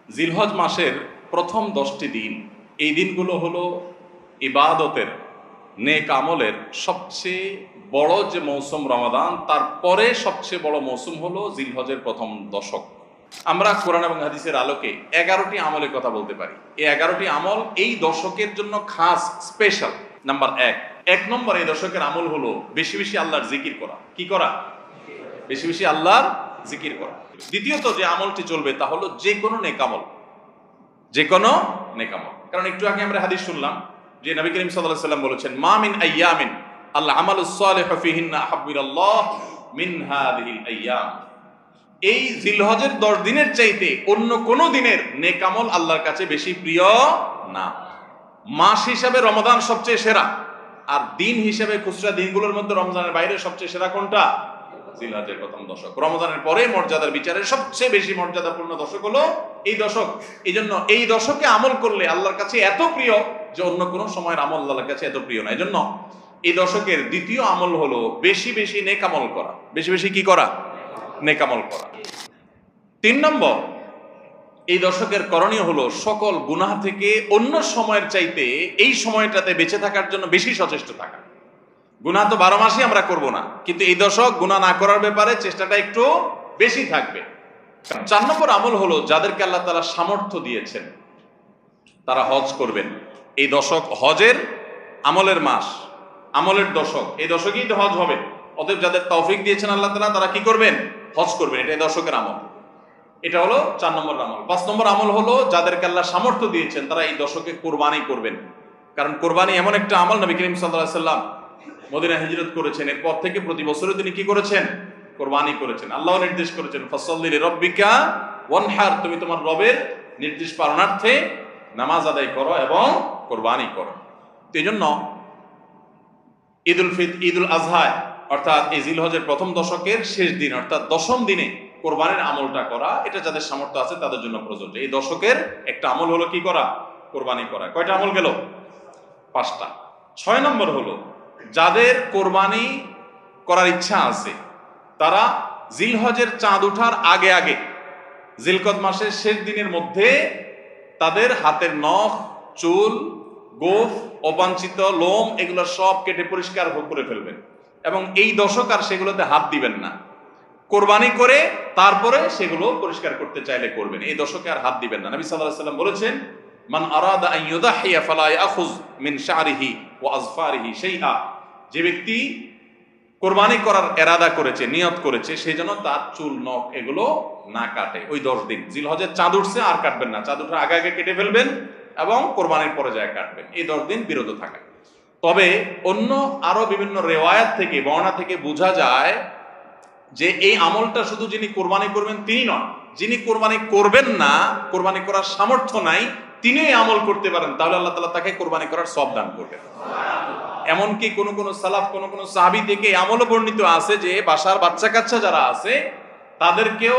জিলহজ মাসের প্রথম 10টি দিন, এই দিনগুলো হলো ইবাদতের, নেক আমলের সবচেয়ে বড় যে মৌসুম রমাদান, তারপরে সবচেয়ে বড় মৌসুম হলো জিলহজের প্রথম দশক। আমরা কোরআন এবং হাদিসের আলোকে 11টি আমলের কথা বলতে পারি। এই 11টি আমল এই দশকের জন্য খাস, স্পেশাল। নাম্বার এক নম্বর এই দশকের আমল হলো বেশি বেশি আল্লাহর জিকির করা। কি করা? বেশি বেশি আল্লাহর জিকির করা। দ্বিতীয়ত যে আমলটি চলবে তা হলো যে কোনো নেক আমল, যে কোনো নেক আমল। কারণ একটু আগে আমরা হাদিস শুনলাম যে নবী করিম সাল্লাল্লাহু আলাইহি ওয়াসাল্লাম বলেছেন, মা মিন আইয়ামিন আল আমালুস সালিহু ফিহিন্না আহাব্বু ইলাল্লাহ মিন হাযিহিল আইয়াম। এই জিলহজের 10 দিনের চাইতে অন্য কোন দিনের নেক আমল আল্লাহর কাছে বেশি প্রিয় না। মাস হিসাবে রমাদান সবচেয়ে সেরা, আর দিন হিসাবে খুচরা দিনগুলোর মধ্যে রমজানের বাইরে সবচেয়ে সেরা কোনটা? জিলহজের প্রথম দশক। রমজানের পরে মর্যাদার বিচারে সবচেয়ে বেশি মর্যাদাপূর্ণ দশক হলো এই দশক। এই জন্য এই দশকে আমল করলে আল্লাহর কাছে এত প্রিয় যে অন্য কোন সময়ের আমল আল্লাহর কাছে এত প্রিয় না। এই জন্য এই দশকের দ্বিতীয় আমল হলো বেশি বেশি নেক আমল করা। বেশি বেশি কি করা? নেক আমল করা। 3 নম্বর, এই দশকের করণীয় হলো সকল গুনাহ থেকে অন্য সময়ের চাইতে এই সময়টাতে বেঁচে থাকার জন্য বেশি সচেষ্ট থাকা। গুনাহ তো 12 মাসই আমরা করব না, কিন্তু এই দশক গুনাহ না করার ব্যাপারে চেষ্টাটা একটু বেশি থাকবে। 4 নম্বর আমল হলো যাদেরকে আল্লাহ তাআলা সামর্থ্য দিয়েছেন তারা হজ করবেন। এই দশক হজের আমলের মাস, আমলের দশক। এই দশকেই তো হজ হবে। অতএব যাদের তৌফিক দিয়েছেন আল্লাহ তাআলা, তারা কি করবেন? হজ করবেন। এটা এই দশকের আমল। এটা হলো 4 নম্বর আমল। 5 নম্বর আমল হলো যাদেরকে আল্লাহ সামর্থ্য দিয়েছেন তারা এই দশকে কোরবানি করবেন। কারণ কোরবানি এমন একটা আমল, নবী করিম সাল্লাল্লাহু আলাইহি ওয়াসাল্লাম মদিনা হিজরত করেছেন, এরপর থেকে প্রতি বছরই তিনি কি করেছেন? কোরবানি করেছেন। আল্লাহ নির্দেশ করেছেন, ফাসাল্লি লিরাব্বিকা ওয়ানহার, তুমি তোমার রবের নির্দেশ পালনার্থে নামাজ আদায় করো এবং কোরবানি করো। এই জন্য ঈদুল আজহা অর্থাৎ এই জিলহজের প্রথম দশকের শেষ দিন অর্থাৎ 10ম দিনে কোরবানির আমলটা করা, এটা যাদের সামর্থ্য আছে তাদের জন্য প্রযোজ্য। এই দশকের একটা আমল হলো কি করা? কোরবানি করা। কয়টা আমল গেল? 5টা। 6 নম্বর হলো যাদের কোরবানি করার ইচ্ছা আছে তারা জিলহজের চাঁদ ওঠার আগে আগে, জিলকদ মাসের শেষ দিনের মধ্যে তাদের হাতের নখ, চুল, গোঁফ, অবাঞ্ছিত লোম এগুলো সব কেটে পরিষ্কার করে ফেলবেন এবং এই দশক আর সেগুলোতে হাত দিবেন না। কোরবানি করে তারপরে সেগুলো পরিষ্কার করতে চাইলে করবেন, এই দশকে আর হাত দিবেন না। নবী সাল্লাল্লাহু আলাইহি ওয়াসাল্লাম বলেছেন, মান আরাদা আন ইউদাহিয়া ফালা ইয়াখুয মিন শা'রিহি ওয়া আযফারিহি শাইআ। যে ব্যক্তি কোরবানি করার ইরাদা করেছে, নিয়ত করেছে, সেই জন্য তার চুল, নখ এগুলো না কাটে ওই 10 দিন। জিলহজের চাঁদ উঠছে আর কাটবেন না, চাঁদ ওঠার আগে আগে কেটে ফেলবেন এবং কোরবানির পরে যায় কাটবেন। এই 10 দিন বিরত থাকা। তবে অন্য আরো বিভিন্ন রিওয়ায়াত থেকে, বর্ণনা থেকে বোঝা যায় যে এই আমলটা শুধু যিনি কোরবানি করবেন তিনি নন, যিনি কোরবানি করবেন না, কোরবানি করার সামর্থ্য নাই, তিনি এই আমল করতে পারেন, তাহলে আল্লাহ তাআলা তাকে কোরবানি করার সওয়াব দান করবেন। এমনকি কোন কোন সালাফ, কোন কোন সাহাবী থেকে এই আমলও বর্ণিত আছে যে বাসার বাচ্চা কাচ্চা যারা আছে তাদেরকেও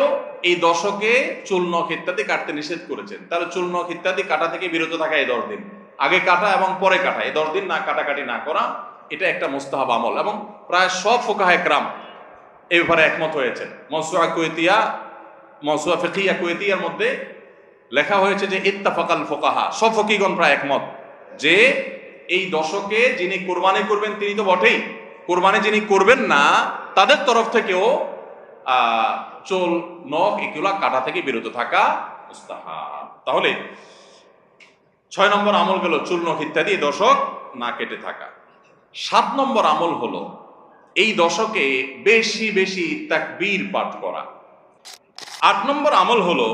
এই দশকে চুল, নখ ইত্যাদি কাটতে নিষেধ করেছেন। তাহলে চুল, নখ ইত্যাদি কাটা থেকে বিরত থাকা এই 10 দিন, আগে কাটা এবং পরে কাটা, এই 10 দিন না কাটাকাটি না করা, এটা একটা মুস্তাহাব আমল। এবং প্রায় সব ফুকাহায়ে কেরাম এই ব্যাপারে একমত হয়েছেন। মওসুআ ফিকহিয়া কুয়েতিয়ার মধ্যে লেখা হয়েছে যে ইত্তাফাকাল ফুকাহা, সব ফকিহগণ প্রায় একমত যে এই দশকে যিনি কোরবানি করবেন তিনি তো বটেই, কোরবানি যিনি করবেন না তাদের তরফ থেকেও চুল, নখ এগুলা কাটা থেকে বিরত থাকা মুস্তাহাব। তাহলে 6 নম্বর আমল গেল চুল, নখ ইত্যাদি এই দশক না কেটে থাকা। 7 নম্বর আমল হলো এই দশকে বেশি বেশি তাকবীর পাঠ করা। 8 নম্বর আমল হলো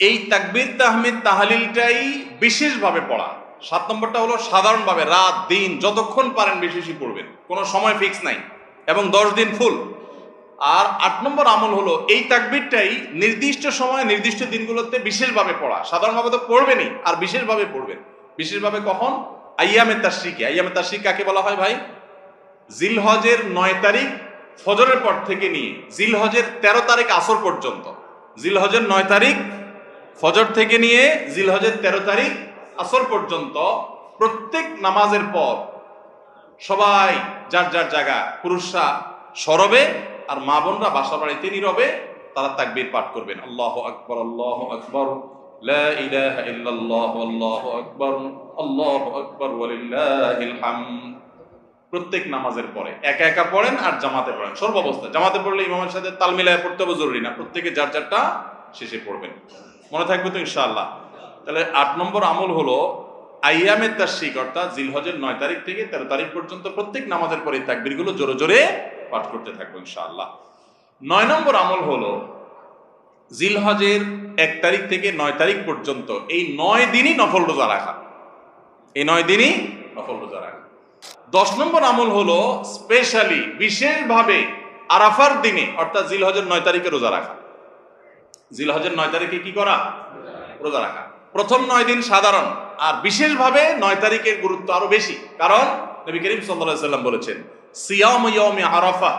এই তাকবীর, তাহমিদ, তাহলিলটাই বিশেষভাবে পড়া। 7 নম্বরটা হলো সাধারণভাবে রাত দিন যতক্ষণ পারেন বেশি বেশি পড়বেন, কোনো সময় ফিক্স নাই, এবং 10 দিন ফুল। আর 8 নম্বর আমল হলো এই তাকবীরটাই নির্দিষ্ট সময় নির্দিষ্ট দিনগুলোতে বিশেষভাবে পড়া। সাধারণভাবে তো পড়বেনই, আর বিশেষভাবে পড়বেন। বিশেষভাবে কখন? আইয়ামে তাশরিকে। আইয়ামে তাশরিক কাকে বলা হয় ভাই? জিলহজের 9 তারিখ ফজরের পর থেকে নিয়ে জিলহজের 13 তারিখ আসর পর্যন্ত, জিলহজের 9 তারিখ ফজর থেকে নিয়ে জিলহজের 13 তারিখ আসর পর্যন্ত প্রত্যেক নামাজের পর সবাই যার যার জায়গা, পুরুষরা সরবে আর মা বোনরা বাসা বাড়িতে নীরবে তারা তাকবীর পাঠ করবেন, আল্লাহু আকবার, আল্লাহু আকবার, লা ইলাহা ইল্লাল্লাহ, আল্লাহু আকবার, আল্লাহু আকবার, ওয়ালিল্লাহিল হামদ। প্রত্যেক নামাজের পরে একা একা পড়েন আর জামাতে পড়েন, সর্বাবস্থা। জামাতে পড়লে ইমামের সাথে তাল মিলায় পড়তে হবে জরুরি না, প্রত্যেকে যার যারটা শেষে পড়বেন। মনে থাকবে তো ইনশাআল্লাহ? তাহলে 8 নম্বর আমল হলো আইয়ামে তাশরিক, অর্থাৎ জিলহজের 9 তারিখ থেকে 13 তারিখ পর্যন্ত প্রত্যেক নামাজের পরে তাকবীরগুলো জোরে জোরে পাঠ করতে থাকবো ইনশাআল্লাহ। 9 নম্বর আমল হলো জিলহজের 1 তারিখ থেকে 9 তারিখ পর্যন্ত এই 9 দিনই নফল রোজা রাখা, এই 9 দিনই নফল রোজা রাখা। 10 নম্বর আমল হলো স্পেশালি বিশেষভাবে আরাফার দিনে অর্থাৎ জিলহজের 9 তারিখে রোজা রাখা। জিলহজের 9 তারিখে কি করা? রোজা রাখা। প্রথম 9 দিন সাধারণ, আর বিশেষভাবে 9 তারিখের গুরুত্ব আরো বেশি, কারণ নবী করিম সাল্লাল্লাহু আলাইহি ওয়াসাল্লাম বলেছেন, সিয়ামু ইয়াউমি আরাফা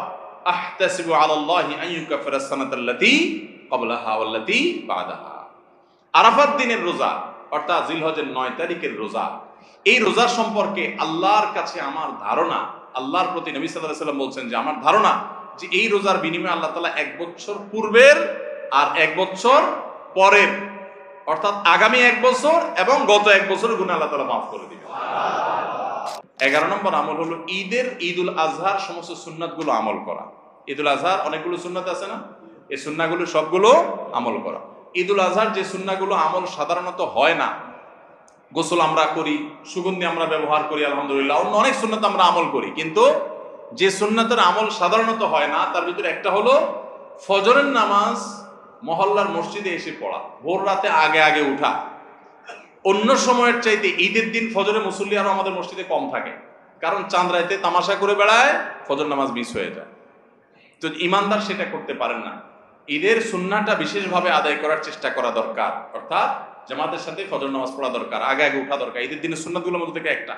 আহতাসিবু আলাল্লাহি আন ইউকাফিরা সানাতাল্লাতী ক্বাবলাহা ওয়াল্লাতী বাদাহা। আরাফাত দিনের রোজা অর্থাৎ জিলহজের 9 তারিখের রোজা, এই রোজার সম্পর্কে আল্লাহর কাছে আমার ধারণা, আল্লাহর প্রতি নবী সাল্লাল্লাহু আলাইহি ওয়াসাল্লাম বলছেন যে আমার ধারণা যে এই রোজার বিনিময়ে আল্লাহ তাআলা 1 বছর পূর্বের আর 1 বছর পরের, অর্থাৎ আগামী 1 বছর এবং গত 1 বছরের গুনাহ আল্লাহ তাআলা মাফ করে দিবেন। 11 নম্বর আমল হলো ঈদুল আজহার সমস্ত সুন্নাতগুলো আমল করা। ঈদুল আজহার অনেকগুলো সুন্নাত আছে না, এই সুন্নাহগুলো সবগুলো আমল করা। ঈদুল আজহার যে সুন্নাহগুলো আমল সাধারণত হয় না, গোসল আমরা করি, সুগন্ধি আমরা ব্যবহার করি, আলহামদুলিল্লাহ, অন্য অনেক সুন্নাত আমরা আমল করি, কিন্তু যে সুন্নাতের আমল সাধারণত হয় না তার ভিতরে একটা হলো ফজরের নামাজ মহল্লার মসজিদে এসে পড়া, ভোর রাতে আগে আগে উঠা। অন্য সময়ের চাইতে ঈদের দিন ফজরে মুসল্লি আরো আমাদের মসজিদে কম থাকে, কারণ চাঁদ রাতে তামাশা করে বেড়ায়, ফজর নামাজ মিস হয়ে যায়। তো ইমানদার সেটা করতে পারেন না। ঈদের সুন্নাহটা বিশেষভাবে আদায় করার চেষ্টা করা দরকার, অর্থাৎ জামাতের সাথে ফজর নামাজ পড়া দরকার, আগে আগে উঠা দরকার। ঈদের দিনের সুন্নাতগুলোর মধ্যে থেকে একটা।